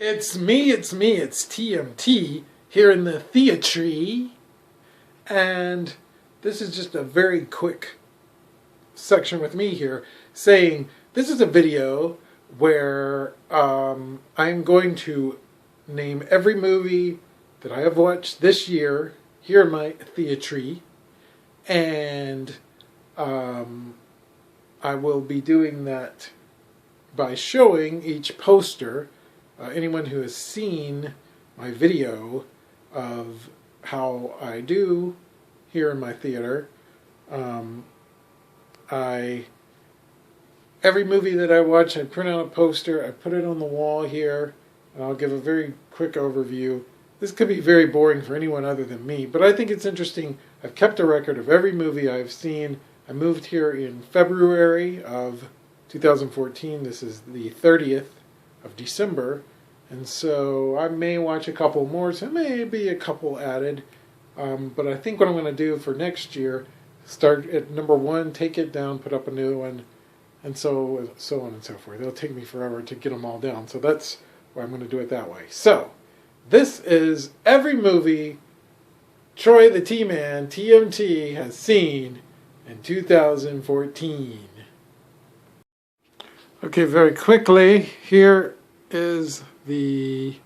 It's TMT here in the theatre, and this is just a very quick section with me here saying this is a video where I'm going to name every movie that I have watched this year here in my theatre, and I will be doing that by showing each poster. Anyone who has seen my video of how I do here in my theater, every movie that I watch, I print out a poster, I put it on the wall here, and I'll give a very quick overview. This could be very boring for anyone other than me, but I think it's interesting. I've kept a record of every movie I've seen. I moved here in February of 2014. This is the 30th of December, and so I may watch a couple more, so may be a couple added, but I think what I'm going to do for next year, start at number 1, take it down, put up a new one, and so on and so forth. It'll take me forever to get them all down, so that's why I'm going to do it that way. So this is every movie Troy the T-Man, TMT, has seen in 2014. Okay, very quickly, here is the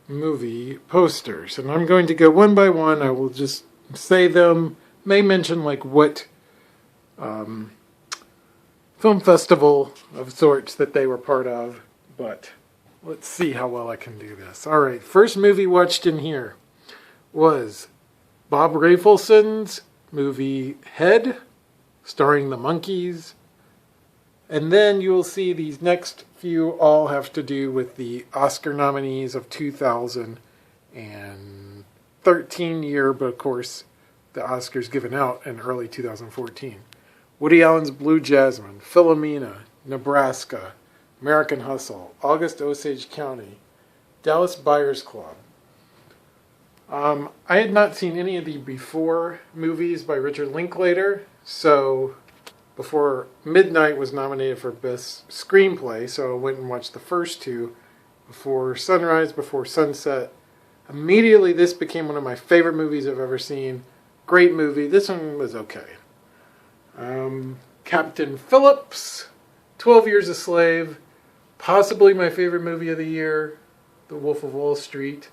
movie posters, and I'm going to go one by one. I will just say them, may mention like what film festival of sorts that they were part of, but let's see how well I can do this. All right, first movie watched in here was Bob Rafelson's movie Head, starring the Monkees. And then you'll see these next few all have to do with the Oscar nominees of 2013 year, but of course the Oscars given out in early 2014. Woody Allen's Blue Jasmine, Philomena, Nebraska, American Hustle, August Osage County, Dallas Buyers Club. I had not seen any of the before movies by Richard Linklater, so Before Midnight was nominated for Best Screenplay, so I went and watched the first two, Before Sunrise, Before Sunset. Immediately this became one of my favorite movies I've ever seen. Great movie. This one was okay. Captain Phillips, 12 Years a Slave, possibly my favorite movie of the year, The Wolf of Wall Street.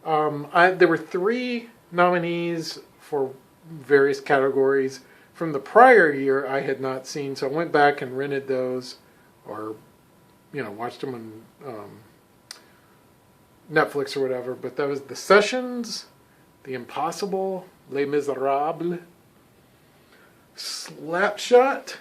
There were 3 nominees for various categories. From the prior year I had not seen, so I went back and rented those, or watched them on Netflix or whatever. But that was The Sessions, The Impossible, Les Miserables, Slapshot,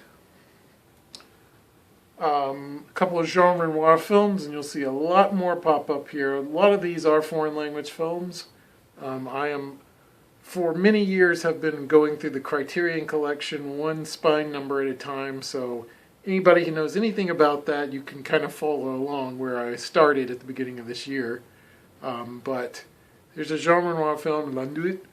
a couple of Jean Renoir films, and you'll see a lot more pop up here. A lot of these are foreign language films. I am, for many years, have been going through the Criterion Collection one spine number at a time, so anybody who knows anything about that, you can kind of follow along where I started at the beginning of this year. But there's a Jean Renoir film, La Nuit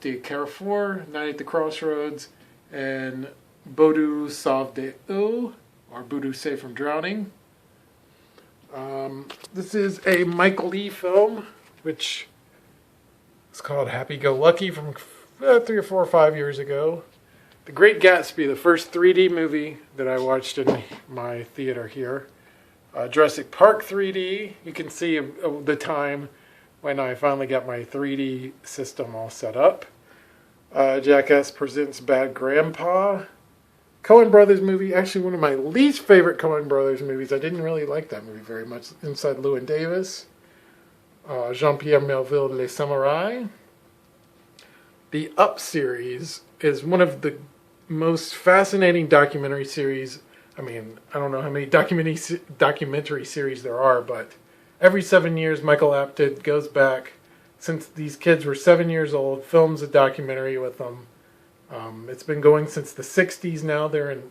de Carrefour, Night at the Crossroads, and Bodou Sauve des Eaux, or Bodou Save from Drowning. This is a Michael Lee film, which it's called Happy Go Lucky, from 3 or 4 or 5 years ago. The Great Gatsby, the first 3D movie that I watched in my theater here. Jurassic Park 3D. You can see the time when I finally got my 3D system all set up. Jackass Presents Bad Grandpa. Coen Brothers movie, actually one of my least favorite Coen Brothers movies. I didn't really like that movie very much. Inside Llewyn Davis. Jean-Pierre Melville, Les Samurai. The Up series is one of the most fascinating documentary series. I mean, I don't know how many documentary series there are, but every 7 years Michael Apted goes back, since these kids were 7 years old, films a documentary with them. It's been going since the 60s now. They're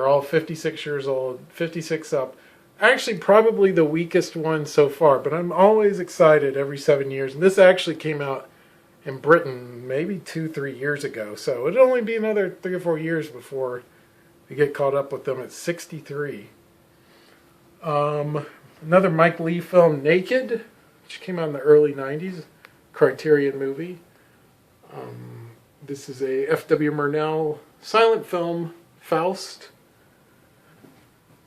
all 56 years old, 56 up. Actually, probably the weakest one so far, but I'm always excited every 7 years. And this actually came out in Britain maybe 2-3 years ago, so it'll only be another 3 or 4 years before we get caught up with them at 63. Another Mike Leigh film, Naked, which came out in the early 90s, Criterion movie. This is a F.W. Murnau silent film, Faust.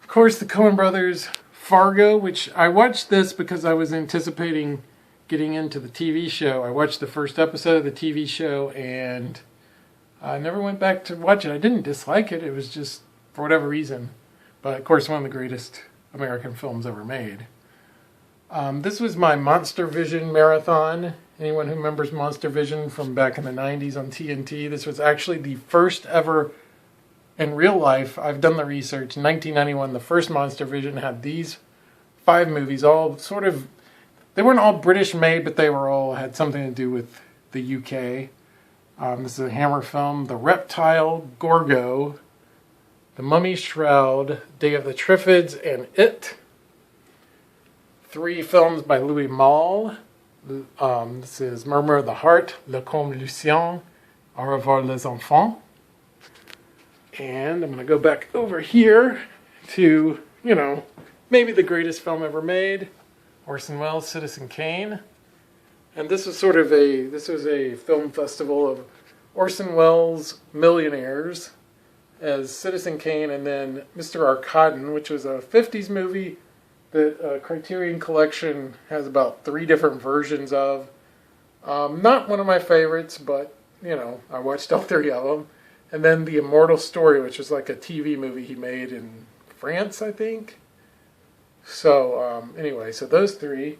Of course, the Coen brothers, Fargo, which I watched this because I was anticipating getting into the TV show. I watched the first episode of the TV show and I never went back to watch it. I didn't dislike it. It was just, for whatever reason. But of course, one of the greatest American films ever made. This was my Monster Vision marathon. Anyone who remembers Monster Vision from back in the 90s on TNT, this was actually the first ever, in real life, I've done the research, in 1991, the first Monster Vision had these 5 movies, all sort of, they weren't all British made, but they were all, had something to do with the UK. This is a Hammer film, The Reptile, Gorgo, The Mummy Shroud, Day of the Triffids, and It. 3 films by Louis Malle. This is Murmur of the Heart, Le Comte Lucien, Au revoir les enfants. And I'm going to go back over here to, maybe the greatest film ever made, Orson Welles' Citizen Kane. And this was a film festival of Orson Welles millionaires as Citizen Kane, and then Mr. Arkadin, which was a 50s movie that Criterion Collection has about 3 different versions of. Not one of my favorites, but, I watched all 3 of them. And then The Immortal Story, which was like a TV movie he made in France, I think. So, anyway, so those 3.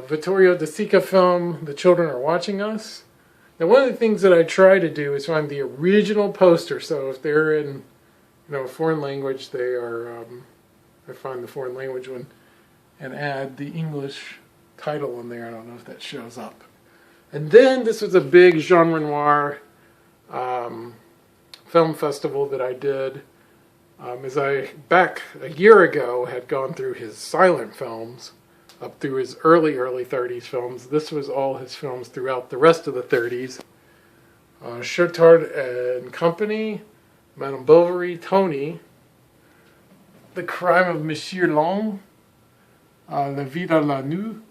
Vittorio De Sica film, The Children Are Watching Us. Now, one of the things that I try to do is find the original poster. So if they're in, a foreign language, they are, I find the foreign language one and add the English title in there. I don't know if that shows up. And then this was a big Jean Renoir film festival that I did. As I, back a year ago, had gone through his silent films up through his early 30s films. This was all his films throughout the rest of the 30s. Chotard and Company, Madame Bovary, Tony, The Crime of Monsieur Long, La Vida la Nuit,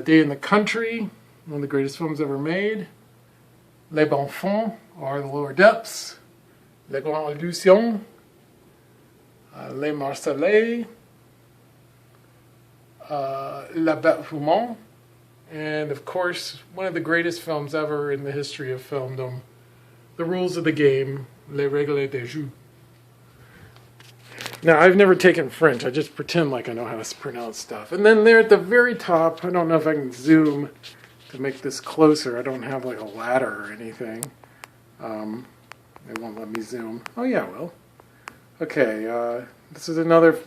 Day in the Country, one of the greatest films ever made, Les Bonfonds, or The Lower Depths, Les Grandes Illusions, Les Marseillais, La Bête Fumant, and of course, one of the greatest films ever in the history of filmdom, The Rules of the Game, Les Règles du Jeu. Now, I've never taken French. I just pretend like I know how to pronounce stuff. And then there at the very top, I don't know if I can zoom to make this closer. I don't have like a ladder or anything. It won't let me zoom. Oh yeah, well. Okay, this is another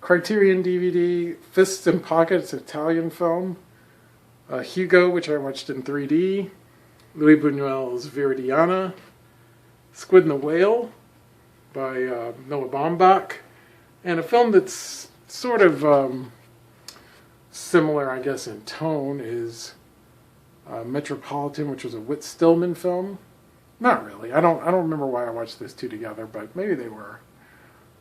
Criterion DVD, Fists in Pockets, Italian film. Hugo, which I watched in 3D. Louis Buñuel's Viridiana. Squid and the Whale by Noah Baumbach. And a film that's sort of similar, I guess, in tone is Metropolitan, which was a Whit Stillman film. Not really. I don't remember why I watched those 2 together, but maybe they were.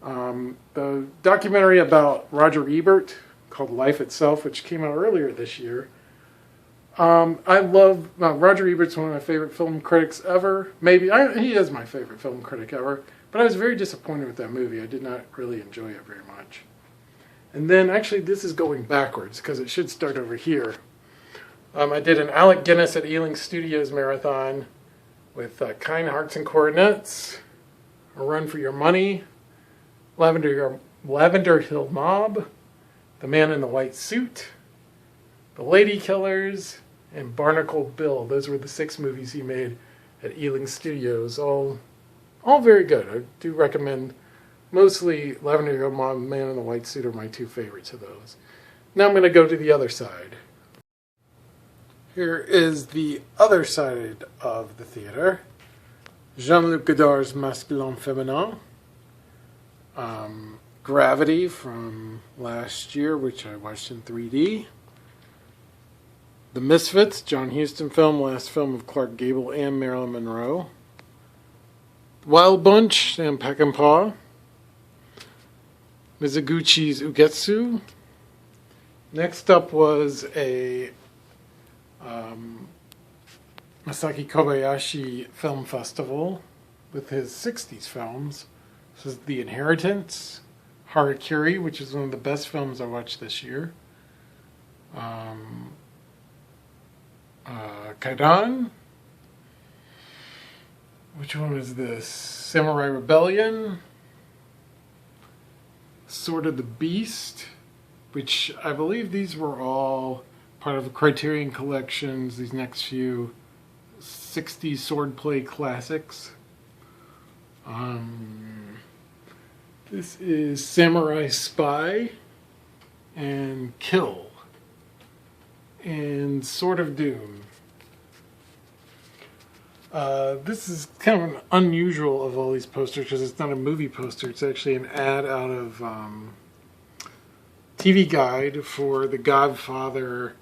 The documentary about Roger Ebert called Life Itself, which came out earlier this year. I love Roger Ebert's one of my favorite film critics ever. He is my favorite film critic ever. But I was very disappointed with that movie. I did not really enjoy it very much. And then, actually, this is going backwards because it should start over here. I did an Alec Guinness at Ealing Studios marathon with Kind Hearts and Coronets, A Run for Your Money, Lavender Hill Mob, The Man in the White Suit, The Lady Killers, and Barnacle Bill. Those were the 6 movies he made at Ealing Studios. All very good. I do recommend, mostly Lavender Hill Mob and Man in the White Suit are my 2 favorites of those. Now I'm going to go to the other side. Here is the other side of the theater. Jean-Luc Godard's Masculin Féminin. Gravity from last year, which I watched in 3D. The Misfits, John Huston film, last film of Clark Gable and Marilyn Monroe. Wild Bunch, Sam Peckinpah. Mizoguchi's Ugetsu. Next up was a Masaki Kobayashi Film Festival with his 60s films. This is The Inheritance, Harakiri, which is one of the best films I watched this year. Kaidan. Which one is this? Samurai Rebellion. Sword of the Beast, which I believe these were all part of Criterion Collections, these next few 60s swordplay classics. This is Samurai Spy and Kill and Sword of Doom. This is kind of an unusual of all these posters because it's not a movie poster. It's actually an ad out of TV Guide for The Godfather.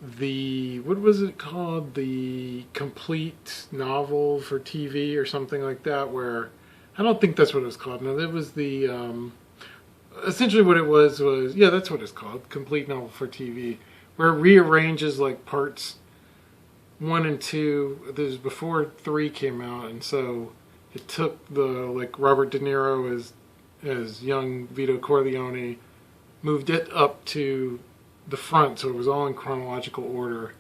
What was it called? The complete novel for TV or something like that, where I don't think that's what it was called. No, that was essentially what it was, yeah, that's what it's called, complete novel for TV, where it rearranges like parts 1 and 2. This was before 3 came out, and so it took the like Robert De Niro as young Vito Corleone, moved it up to the front, so it was all in chronological order.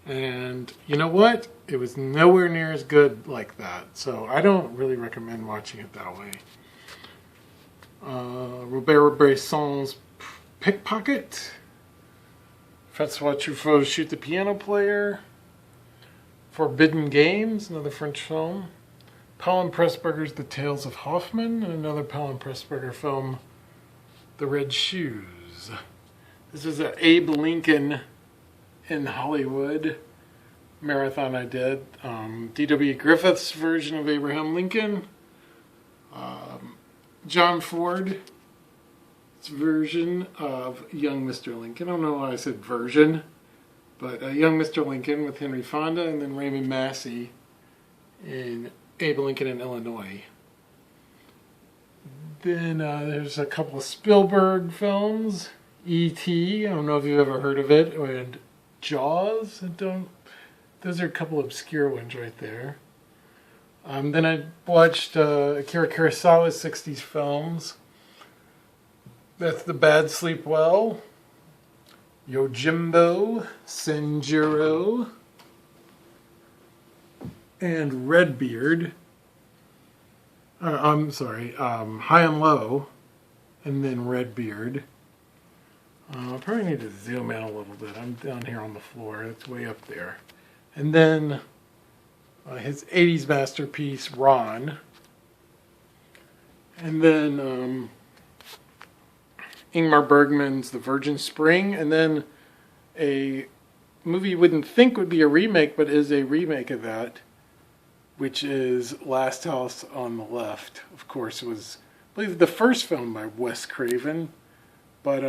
And you know what? It was nowhere near as good like that, so I don't really recommend watching it that way. Robert Bresson's Pickpocket. Francois Truffaut's Shoot the Piano Player. Forbidden Games, another French film. Powell and Pressburger's The Tales of Hoffman, and another Powell and Pressburger film, The Red Shoes. This is an Abe Lincoln in Hollywood marathon I did. D.W. Griffith's version of Abraham Lincoln. John Ford's version of Young Mr. Lincoln. I don't know why I said version, but Young Mr. Lincoln with Henry Fonda, and then Raymond Massey in Abe Lincoln in Illinois. Then there's a couple of Spielberg films. E.T., I don't know if you've ever heard of it, and Jaws. Those are a couple of obscure ones right there. Then I watched Akira Kurosawa's 60s films. That's The Bad Sleep Well, Yojimbo, Senjuro, and Redbeard. I'm sorry, High and Low, and then Redbeard. I probably need to zoom in a little bit. I'm down here on the floor. It's way up there. And then his 80s masterpiece, Ron. And then Ingmar Bergman's The Virgin Spring. And then a movie you wouldn't think would be a remake, but is a remake of that, which is Last House on the Left. Of course, it was, I believe, the first film by Wes Craven. But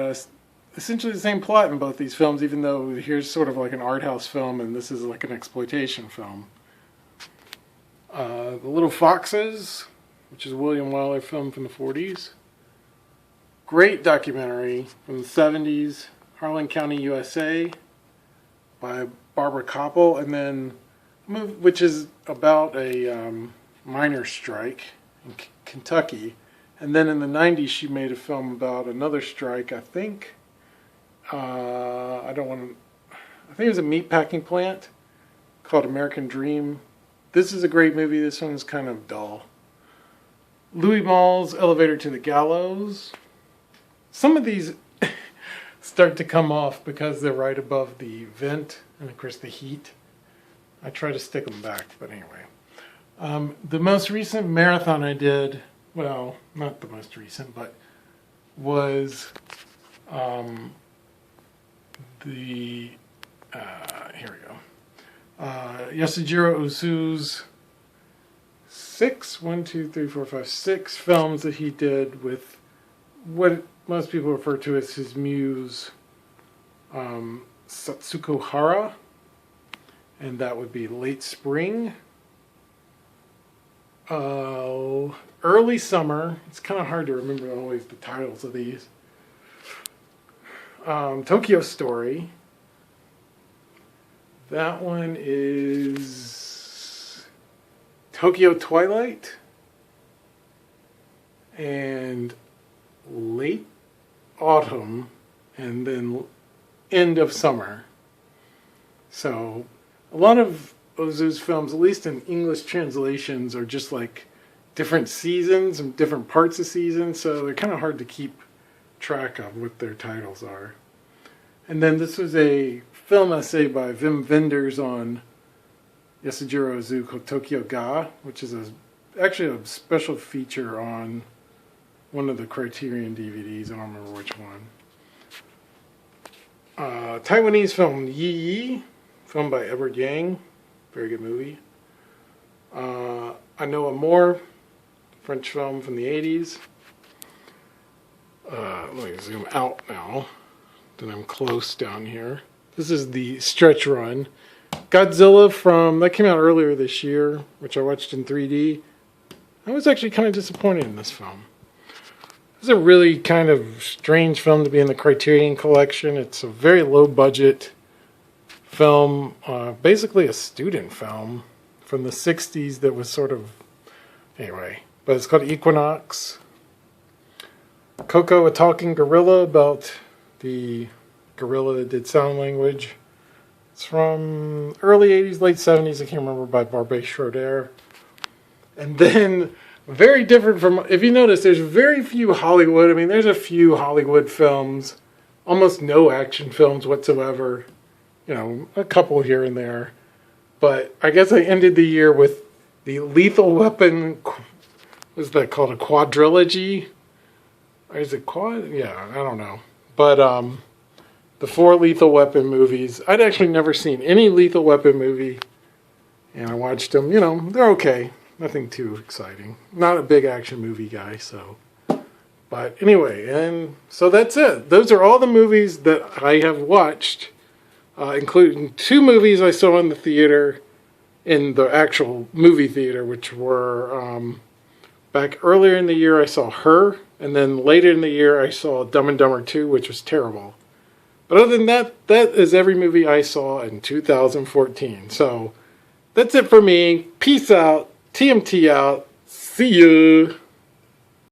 essentially the same plot in both these films, even though here's sort of like an art house film and this is like an exploitation film. The Little Foxes, which is a William Wyler film from the 40s. Great documentary from the 70s, Harlan County, USA, by Barbara Koppel, and then which is about a miners' strike in Kentucky. And then in the 90s she made a film about another strike, I think. I think it was a meatpacking plant called American Dream. This is a great movie. This one's kind of dull. Louis Malle's Elevator to the Gallows. Some of these start to come off because they're right above the vent and of course the heat. I try to stick them back, but anyway. The most recent marathon I did, well, not the most recent, but was here we go. Yasujiro Ozu's 6 films that he did with what most people refer to as his muse, Satsuko Hara, and that would be Late Spring, Early Summer. It's kind of hard to remember always the titles of these. Tokyo Story. That one is Tokyo Twilight. And Late Autumn. And then End of Summer. So a lot of Ozu's films, at least in English translations, are just like different seasons and different parts of seasons, so they're kind of hard to keep track of what their titles are. And then this was a film essay by Wim Wenders on Yasujiro Ozu called Tokyo Ga, which is actually a special feature on one of the Criterion DVDs. I don't remember which one. Taiwanese film Yi Yi, filmed by Edward Yang. Very good movie. I Know Amour, French film from the 80s. Let me zoom out now. Then I'm close down here. This is the stretch run. Godzilla that came out earlier this year, which I watched in 3D. I was actually kind of disappointed in this film. It's a really kind of strange film to be in the Criterion Collection. It's a very low budget film, basically a student film from the 60s that was sort of, anyway, but it's called Equinox. Coco, a talking gorilla, about the gorilla that did sound language. It's from early 80s, late 70s, I can't remember, by Barbet Schroeder. And then, very different from, if you notice, there's very few Hollywood, there's a few Hollywood films, almost no action films whatsoever. A couple here and there. But I guess I ended the year with the Lethal Weapon, what's that called, a quadrilogy? Or is it quad? Yeah, I don't know. But the 4 Lethal Weapon movies. I'd actually never seen any Lethal Weapon movie. And I watched them, they're okay. Nothing too exciting. Not a big action movie guy, so. But anyway, and so that's it. Those are all the movies that I have watched. Including 2 movies I saw in the theater, in the actual movie theater, which were back earlier in the year I saw Her, and then later in the year I saw Dumb and Dumber 2, which was terrible. But other than that, that is every movie I saw in 2014. So that's it for me. Peace out. TMT out. See you.